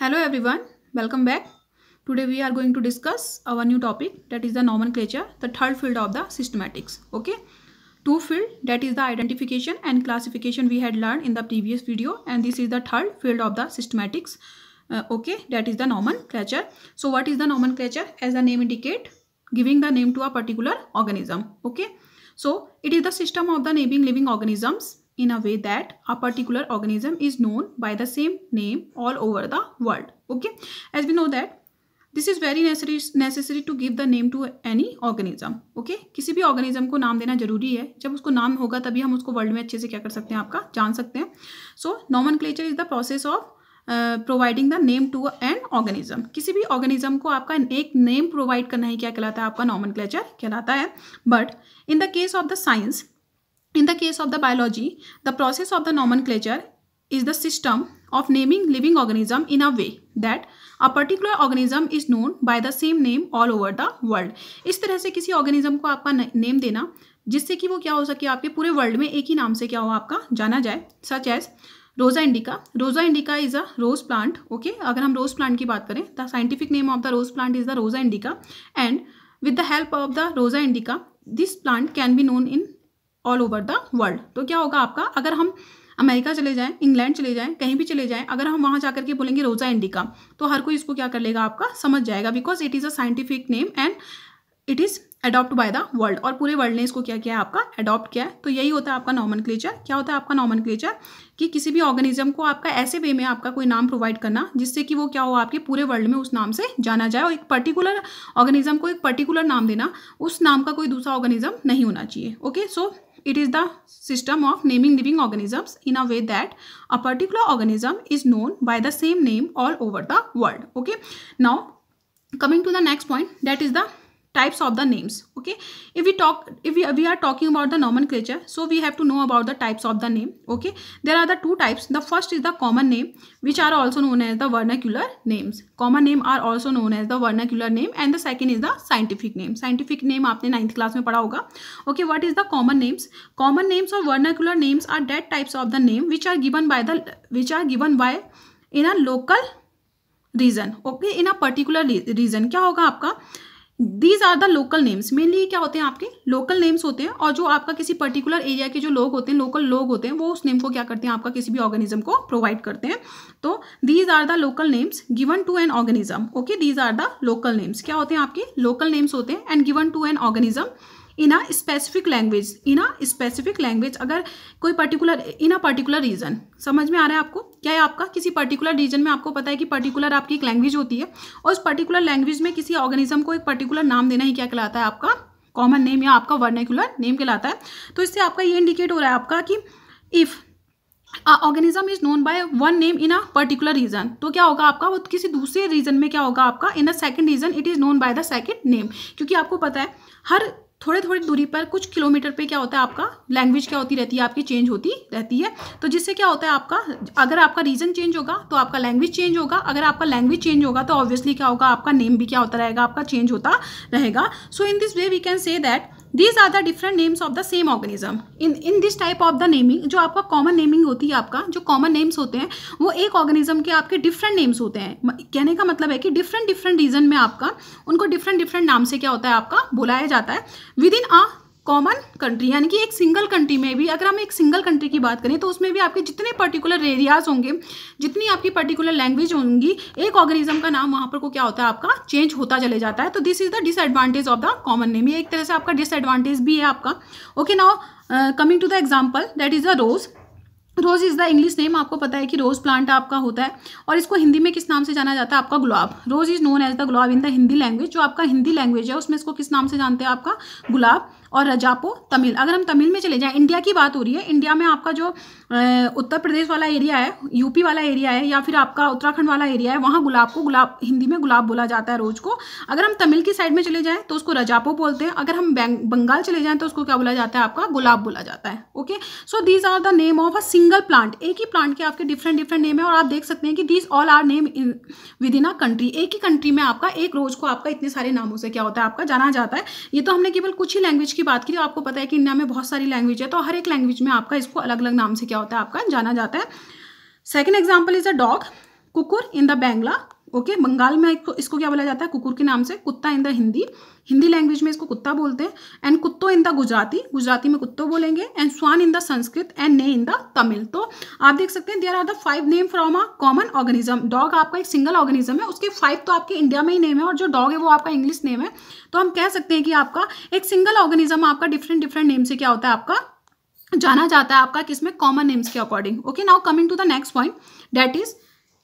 Hello everyone, welcome back. Today we are going to discuss our new topic, that is the nomenclature, the third field of the systematics. Okay, two field, that is the identification and classification we had learned in the previous video, and this is the third field of the systematics. Okay, that is the nomenclature. So what is the nomenclature? As the name indicate, giving the name to a particular organism. Okay, so it is the system of the naming living organisms in a way that a particular organism is known by the same name all over the world. Okay, as we know that this is very necessary to give the name to any organism. Okay, किसी भी organism को नाम देना जरूरी है. जब उसको नाम होगा तभी हम उसको वर्ल्ड में अच्छे से क्या कर सकते हैं, आपका जान सकते हैं. So nomenclature is the process of providing the name to an organism. किसी भी ऑर्गेनिज्म को आपका एक नेम प्रोवाइड करना ही क्या कहलाता है, आपका नॉमेनक्लेचर कहलाता है. But in the case of the science, in the case of the biology, the process of the nomenclature is the system of naming living organism in a way that a particular organism is known by the same name all over the world. इस तरह से किसी organism को आपका name देना जिससे कि वो क्या हो सके, आपके पूरे वर्ल्ड में एक ही नाम से क्या हो, आपका जाना जाए. Such as Rosa indica. Rosa indica is a rose plant. Okay, अगर हम रोज प्लांट की बात करें, the scientific name of the rose plant is the Rosa indica, and with the help of the Rosa indica this plant can be known in all over the world. तो क्या होगा आपका, अगर हम America चले जाएं, इंग्लैंड चले जाएं, कहीं भी चले जाएं, अगर हम वहां जाकर के बोलेंगे रोजा इंडिका तो हर कोई इसको क्या कर लेगा, आपका समझ जाएगा, because it is a scientific name and it is adopt by the world. और पूरे वर्ल्ड ने इसको क्या किया है, आपका अडॉप्ट किया है. तो यही होता है आपका नॉमेनक्लेचर. क्या होता है आपका नॉमेनक्लेचर, कि किसी भी ऑर्गेनिज्म को आपका ऐसे वे में आपका कोई नाम प्रोवाइड करना जिससे कि वो क्या हो, आपके पूरे वर्ल्ड में उस नाम से जाना जाए. और एक पर्टिकुलर ऑर्गेनिज्म को एक पर्टिकुलर नाम देना, उस नाम का कोई दूसरा ऑर्गेनिज्म नहीं होना चाहिए. Okay, so it is the system of naming living organisms in a way that a particular organism is known by the same name all over the world. Okay, now coming to the next point, that is the types of the names. Okay, if we are talking about the nomenclature, so we have to know about the types of the name. Okay, there are the two types. The first is the common name, which are also known as the vernacular names. Common name are also known as the vernacular name, and the second is the scientific name. Scientific name आपने 9th class में पढ़ा होगा. Okay, what is the common names? Common names or vernacular names are that types of the name which are given by in a local region. Okay, in a particular region. क्या होगा आपका, these are the local names. Mainly क्या होते हैं, आपके local names होते हैं, और जो आपका किसी पर्टिकुलर एरिया के जो लोग होते हैं, लोकल लोग होते हैं, वो उस नेम को क्या करते हैं, आपका किसी भी ऑर्गेनिज्म को प्रोवाइड करते हैं. तो these are the local names given to an organism. Okay, these are the local names. क्या होते हैं, आपके लोकल नेम्स होते हैं and given to an organism in a specific language. In a specific language, अगर कोई particular in a particular region, समझ में आ रहा है आपको, क्या है आपका, किसी पर्टिकुलर रीजन में आपको पता है कि पर्टिकुलर आपकी एक लैंग्वेज होती है, और उस पर्टिकुलर लैंग्वेज में किसी ऑर्गेनिज्म को एक पर्टिकुलर नाम देना ही क्या कहलाता है, आपका कॉमन नेम या आपका वर्नाक्युलर नेम कहलाता है. तो इससे आपका ये इंडिकेट हो रहा है आपका कि if organism is known by one name in a particular region, तो क्या होगा आपका, वो किसी दूसरे रीजन में क्या होगा आपका, in a second reason it is known by the second name. क्योंकि आपको पता है हर थोड़ी दूरी पर कुछ किलोमीटर पे क्या होता है, आपका लैंग्वेज क्या होती रहती है, आपकी चेंज होती रहती है. तो जिससे क्या होता है आपका, अगर आपका रीजन चेंज होगा तो आपका लैंग्वेज चेंज होगा, अगर आपका लैंग्वेज चेंज होगा तो ऑब्वियसली क्या होगा, आपका नेम भी क्या होता रहेगा, आपका चेंज होता रहेगा. So in this way we can say that these are the different names of the same organism. in this type of the naming, जो आपका कॉमन नेमिंग होती है, आपका जो कॉमन नेम्स होते हैं वो एक ऑर्गेनिज्म के आपके डिफरेंट नेम्स होते हैं. कहने का मतलब है कि डिफरेंट रीजन में आपका उनको डिफरेंट नाम से क्या होता है, आपका बुलाया जाता है with in a common country. यानी कि एक सिंगल कंट्री में भी, अगर हम एक सिंगल कंट्री की बात करें तो उसमें भी आपके जितने पर्टिकुलर एरियाज होंगे, जितनी आपकी पर्टिकुलर लैंग्वेज होंगी, एक ऑर्गेनिज्म का नाम वहाँ पर को क्या होता है, आपका चेंज होता चले जाता है. तो this is the disadvantage of the common name. ये एक तरह से आपका डिसएडवांटेज भी है आपका. Okay, now coming to the example, that is the rose. Rose is the English name. आपको पता है कि रोज प्लांट आपका होता है, और इसको हिंदी में किस नाम से जाना जाता है, आपका गुलाब. Rose is known as the gulab in the Hindi language. जो आपका हिंदी लैंग्वेज है उसमें इसको किस नाम से जानते हैं, आपका गुलाब. और रजापो तमिल, अगर हम तमिल में चले जाएं, इंडिया की बात हो रही है, इंडिया में आपका जो उत्तर प्रदेश वाला एरिया है, यूपी वाला एरिया है, या फिर आपका उत्तराखंड वाला एरिया है, वहाँ गुलाब को गुलाब हिंदी में गुलाब बोला जाता है रोज को. अगर हम तमिल की साइड में चले जाएं तो उसको रजापो बोलते हैं. अगर हम बंगाल चले जाएं तो उसको क्या बोला जाता है, आपका गुलाब बोला जाता है. Okay, so these are the name of a single plant. एक ही प्लांट के आपके डिफरेंट नेम है, और आप देख सकते हैं कि these all are name within a country. एक ही कंट्री में आपका एक रोज को आपका इतने सारे नामों से क्या होता है, आपका जाना जाता है. ये तो हमने केवल कुछ ही लैंग्वेज की बात की. आपको पता है कि इंडिया में बहुत सारी लैंग्वेज है, तो हर एक लैंग्वेज में आपका इसको अलग अलग नाम से क्या होता है, आपका जाना जाता है. Second example is a dog. Kukur in the Bangla, okay, Bengal में इसको क्या बोला जाता है, कुकुर के नाम से, कुत्ता इन द हिंदी लैंग्वेज में इसको कुत्ता बोलते हैं, एंड कुत्तो इन द गुजराती में कुत्तो बोलेंगे, and shvan in the Sanskrit, and ने इन द तमिल। तो आप देख सकते हैं there are the 5 name from a common organism. Dog आपका एक सिंगल ऑर्गेनिज्म है, उसके 5 तो आपके इंडिया में ही नेम है, और जो डॉग है वो आपका इंग्लिश नेम है। तो हम कह सकते हैं कि आपका एक सिंगल ऑर्गेनिज्म आपका डिफरेंट नेम से क्या होता है, आपका जाना जाता है, आपका किसमें, कॉमन नेम्स के according. Okay, now coming to the next point, that is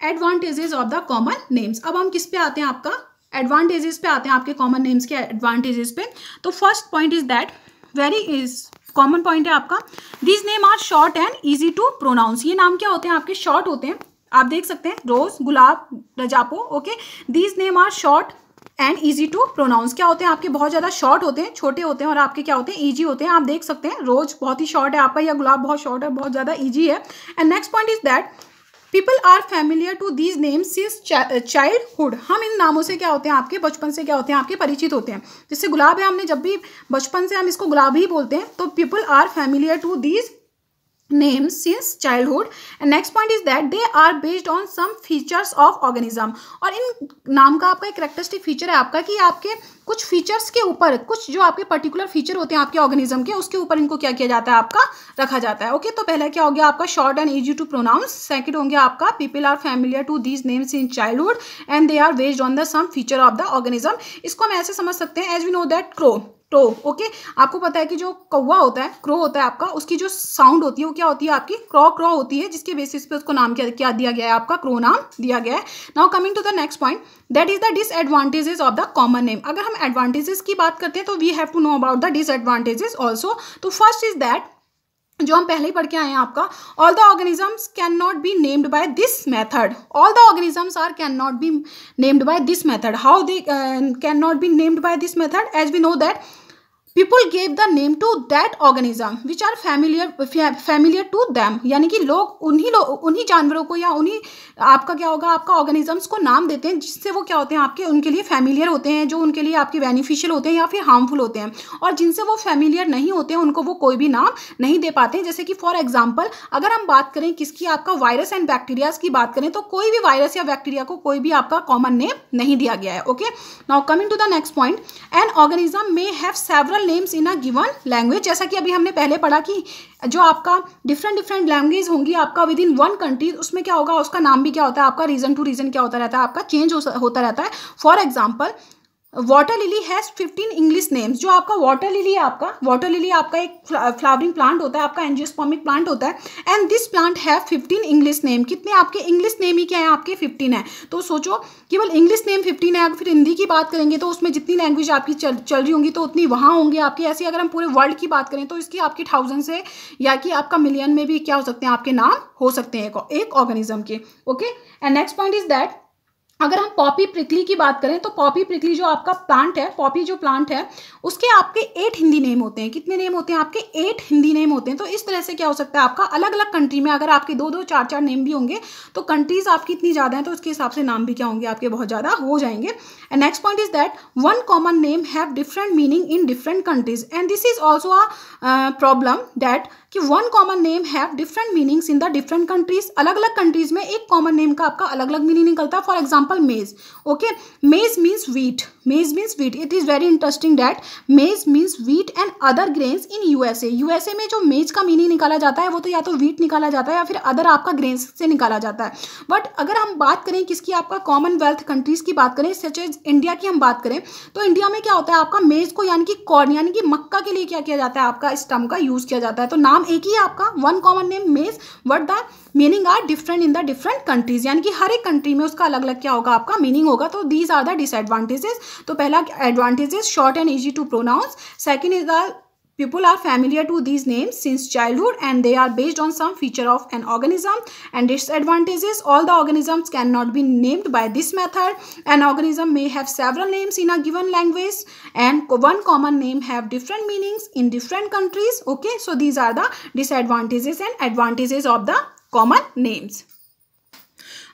advantages of the common names. अब हम किस पे आते हैं, आपका एडवांटेजेस पे आते हैं, आपके कॉमन नेम्स के एडवांटेजेस पे। तो first point is that very is common point है आपका, these name are short and easy to pronounce. ये नाम क्या होते हैं, आपके शॉर्ट होते हैं। आप देख सकते हैं रोज, गुलाब, रजापो, okay, these name are short and easy to pronounce. क्या होते हैं आपके, बहुत ज़्यादा शॉर्ट होते हैं, छोटे होते हैं, और आपके क्या होते हैं, ईजी होते हैं। आप देख सकते हैं रोज बहुत ही शॉर्ट है आपका, या गुलाब बहुत शॉर्ट है, बहुत ज़्यादा ईजी है। And next point is that people are familiar to these names since childhood. हम इन नामों से क्या होते हैं, आपके बचपन से क्या होते हैं, आपके परिचित होते हैं। जैसे गुलाब है, हमने जब भी बचपन से हम इसको गुलाब ही बोलते हैं, तो people are familiar to these names since childhood. And next point is that they are based on some features of organism. और इन नाम का आपका एक कैरेक्टरिस्टिक फीचर है आपका कि आपके कुछ फीचर्स के ऊपर, कुछ जो आपके पर्टिकुलर फीचर होते हैं आपके ऑर्गेनिज्म के, उसके ऊपर इनको क्या किया जाता है, आपका रखा जाता है। ओके, तो पहला क्या हो गया आपका, short and easy to pronounce. Second हो गया आपका, people are familiar to these names in childhood and they are based on the some feature of the organism. इसको हम ऐसे समझ सकते हैं, as we know that crow, okay, आपको पता है कि जो कौवा होता है, क्रो होता है आपका, उसकी जो साउंड होती है वो क्या होती है, आपकी क्रॉ होती है, जिसके बेसिस पे उसको नाम क्या दिया गया है, आपका क्रो नाम दिया गया है। Now coming to the next point, that is the disadvantages of the common name. अगर हम एडवांटेजेस की बात करते हैं तो we have to know about the disadvantages also. तो फर्स्ट इज दैट, जो हम पहले ही पढ़ के आए हैं आपका, all the organisms can not be named by this method. All the organisms are can not be named by this method. How they can not be named by this method, as we know that people gave the name to that organism which are familiar to them। यानी कि लोग उन्हीं जानवरों को या उन्हीं आपका क्या होगा, आपका ऑर्गेनिजम्स को नाम देते हैं जिससे वो क्या होते हैं, आपके उनके लिए फैमिलियर होते हैं, जो उनके लिए आपके बेनिफिशियल होते हैं या फिर हार्मफुल होते हैं। और जिनसे वो फैमिलियर नहीं होते हैं उनको वो कोई भी नाम नहीं दे पाते हैं। जैसे कि फॉर एग्जाम्पल अगर हम बात करें किसकी, आपका वायरस एंड बैक्टीरियाज की बात करें, तो कोई भी वायरस या बैक्टीरिया को कोई भी आपका कॉमन नेम नहीं दिया गया है। Okay, now coming to the next point, an organism may have several names in a given language. जैसा कि अभी हमने पहले पढ़ा कि जो आपका डिफरेंट लैंग्वेज होंगी आपका विद इन वन कंट्री, उसमें क्या होगा, उसका नाम भी क्या होता है, आपका रीजन टू रीजन क्या होता रहता है, आपका चेंज होता रहता है। For example water lily has 15 English names. जो आपका वाटर लिली है, वाटर लिली आपका एक फ्लावरिंग प्लांट होता है, आपका एंजियोस्पर्मिक प्लांट होता है, and this plant have 15 English name. कितने आपके इंग्लिश नेम ही क्या है, आपके 15 है। तो सोचो केवल इंग्लिश नेम 15 है। अगर फिर हिंदी की बात करेंगे तो उसमें जितनी लैंग्वेज आपकी चल रही होंगी तो उतनी वहाँ होंगी आपकी। ऐसे अगर हम पूरे वर्ल्ड की बात करें तो इसकी आपकी 1000 से या कि आपका मिलियन में भी क्या हो सकते हैं, आपके नाम हो सकते हैं एक ऑर्गेनिज्म के। Okay, and next point is that अगर हम पॉपी प्रिकली की बात करें तो पॉपी प्रिकली जो आपका प्लांट है, पॉपी जो प्लांट है, उसके आपके 8 हिंदी नेम होते हैं। कितने नेम होते हैं आपके? 8 हिंदी नेम होते हैं। तो इस तरह से क्या हो सकता है आपका अलग अलग कंट्री में अगर आपके 2-2, 4-4 नेम भी होंगे तो कंट्रीज आपकी इतनी ज़्यादा हैं तो उसके हिसाब से नाम भी क्या होंगे आपके बहुत ज़्यादा हो जाएंगे। And next point is that one common name have different meaning in different countries and this is also a problem that कि one common name have different meanings in the different countries. अलग अलग countries में एक common name का आपका अलग अलग meaning निकलता है। For example maize, okay, maize means wheat, maize means wheat. It is very interesting that maize means wheat and other grains in USA. USA में जो मेज का मीनिंग निकाला जाता है वो तो या तो वीट निकाला जाता है या फिर अदर आपका ग्रेन्स से निकाला जाता है। बट अगर हम बात करें किसकी, आपका कॉमनवेल्थ कंट्रीज की बात करें, सच एज इंडिया की हम बात करें, तो इंडिया में क्या होता है आपका मेज को यानी कि कॉर्न यानी कि मक्का के लिए क्या किया जाता है, आपका इस टर्म का यूज़ किया जाता है। तो नाम एक ही है आपका, one common name maize, but the meaning are different in the different countries, यानी कि हर एक कंट्री में उसका अलग अलग क्या होगा आपका मीनिंग होगा। तो दीज आर द डिसएडवांटेजेस। तो पहला advantages short and easy to pronounce, second is the people are familiar to these names since childhood and they are based on some feature of an organism. And disadvantages, all the organisms cannot be named by this method. An organism may have several names in a given language and one common name have different meanings in different countries. Okay, so these are the disadvantages and advantages of the common names.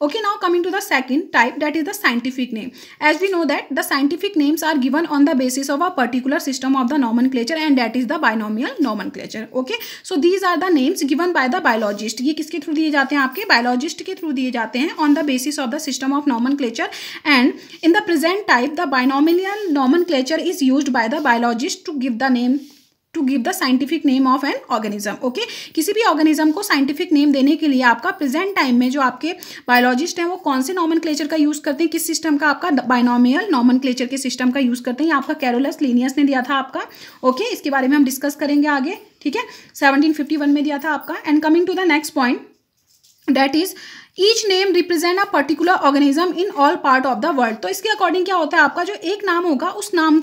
Okay, now coming to the second type, that is the scientific name. As we know that the scientific names are given on the basis of a particular system of the nomenclature, and that is the binomial nomenclature. Okay, so these are the names given by the biologist. ये किसके through दिए जाते हैं? आपके biologist के through दिए जाते हैं on the basis of the system of nomenclature. And in the present type, the binomial nomenclature is used by the biologist to give the name, to give the scientific name of an organism. Okay, किसी भी organism को scientific name देने के लिए आपका present time में जो आपके बायोलॉजिस्ट हैं वो कौन से नॉमेनक्लेचर का यूज़ करते हैं? किस सिस्टम का? आपका बाइनोमियल नॉमेनक्लेचर के सिस्टम का यूज़ करते हैं. आपका कैरोलस लिनियस ने दिया था आपका. ओके, इसके बारे में हम डिस्कस करेंगे आगे. ठीक है, 1751 में दिया था आपका. And coming to the next point, that is each name represent a particular organism in all part of the world. तो इसके अकॉर्डिंग क्या होता है, आपका जो एक नाम होगा उस नाम,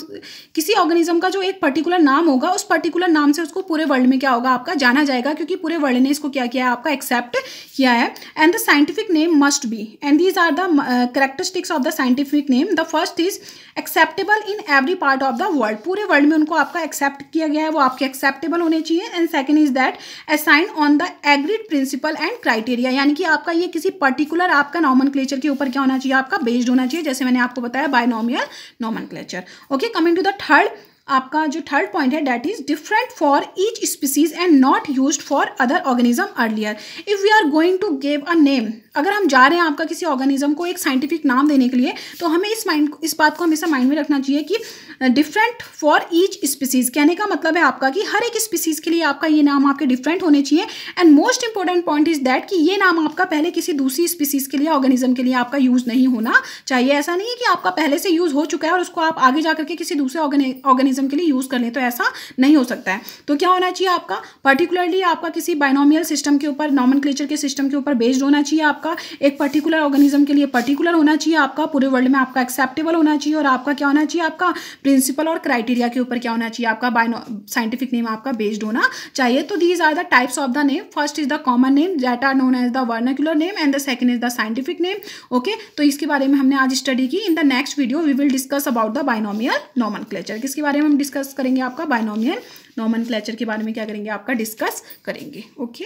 किसी ऑर्गेनिज्म का जो एक पर्टिकुलर नाम होगा उस पर्टिकुलर नाम से उसको पूरे वर्ल्ड में क्या होगा, आपका जाना जाएगा, क्योंकि पूरे वर्ल्ड ने इसको क्या किया है, आपका एक्सेप्ट किया है. And the scientific name must be, and these are the characteristics of the scientific name. The first is acceptable in every part of the world. पूरे वर्ल्ड में उनको आपका एक्सेप्ट किया गया है, वो आपके एक्सेप्टेबल होने चाहिए. And second is that assign on the agreed principle and criteria, यानी कि आपका ये किसी पर्टिकुलर आपका नॉमेनक्लेचर के ऊपर क्या होना चाहिए, आपका बेस्ड होना चाहिए, जैसे मैंने आपको बताया binomial nomenclature. Okay, coming to the third, आपका जो थर्ड पॉइंट है, that is different for each species and not used for other organism earlier. If we are going to give a name, अगर हम जा रहे हैं आपका किसी ऑर्गेनिज्म को एक साइंटिफिक नाम देने के लिए, तो हमें इस बात को हमेशा माइंड में रखना चाहिए कि डिफरेंट फॉर ईच स्पीसीज, कहने का मतलब है आपका कि हर एक स्पीसीज के लिए आपका ये नाम आपके डिफरेंट होने चाहिए. And most important point is that कि ये नाम आपका पहले किसी दूसरी स्पीसीज के लिए, ऑर्गेनिज्म के लिए आपका यूज नहीं होना चाहिए. ऐसा नहीं है कि आपका पहले से यूज हो चुका है और उसको आप आगे जाकर के किसी दूसरे ऑर्गेनिज्म के लिए यूज कर लें, तो ऐसा नहीं हो सकता है. तो क्या होना चाहिए, आपका पर्टिकुलरली आपका किसी बाइनोमियल सिस्टम के ऊपर, नॉमेनक्लेचर के सिस्टम के ऊपर बेस्ड होना चाहिए. आपका एक पर्टिकुलर ऑर्गेनिज्म के लिए पर्टिकुलर होना चाहिए, आपका पूरे वर्ल्ड में आपका एक्सेप्टेबल होना चाहिए, और आपका क्या होना चाहिए, आपका प्रिंसिपल और क्राइटेरिया के ऊपर क्या होना चाहिए, आपका साइंटिफिक नेम आपका बेस्ड होना चाहिए. तो these are the types of the name. First is the common name that are known as the vernacular name, and the second is the scientific name. Okay, तो इसके बारे में हमने आज स्टडी की. In the next video we will discuss about the binomial nomenclature. किसके बारे में हम डिस्कस करेंगे, आपका बाइनोमियल नॉमेनक्लेचर के बारे में क्या करेंगे, आपका डिस्कस करेंगे. ओके.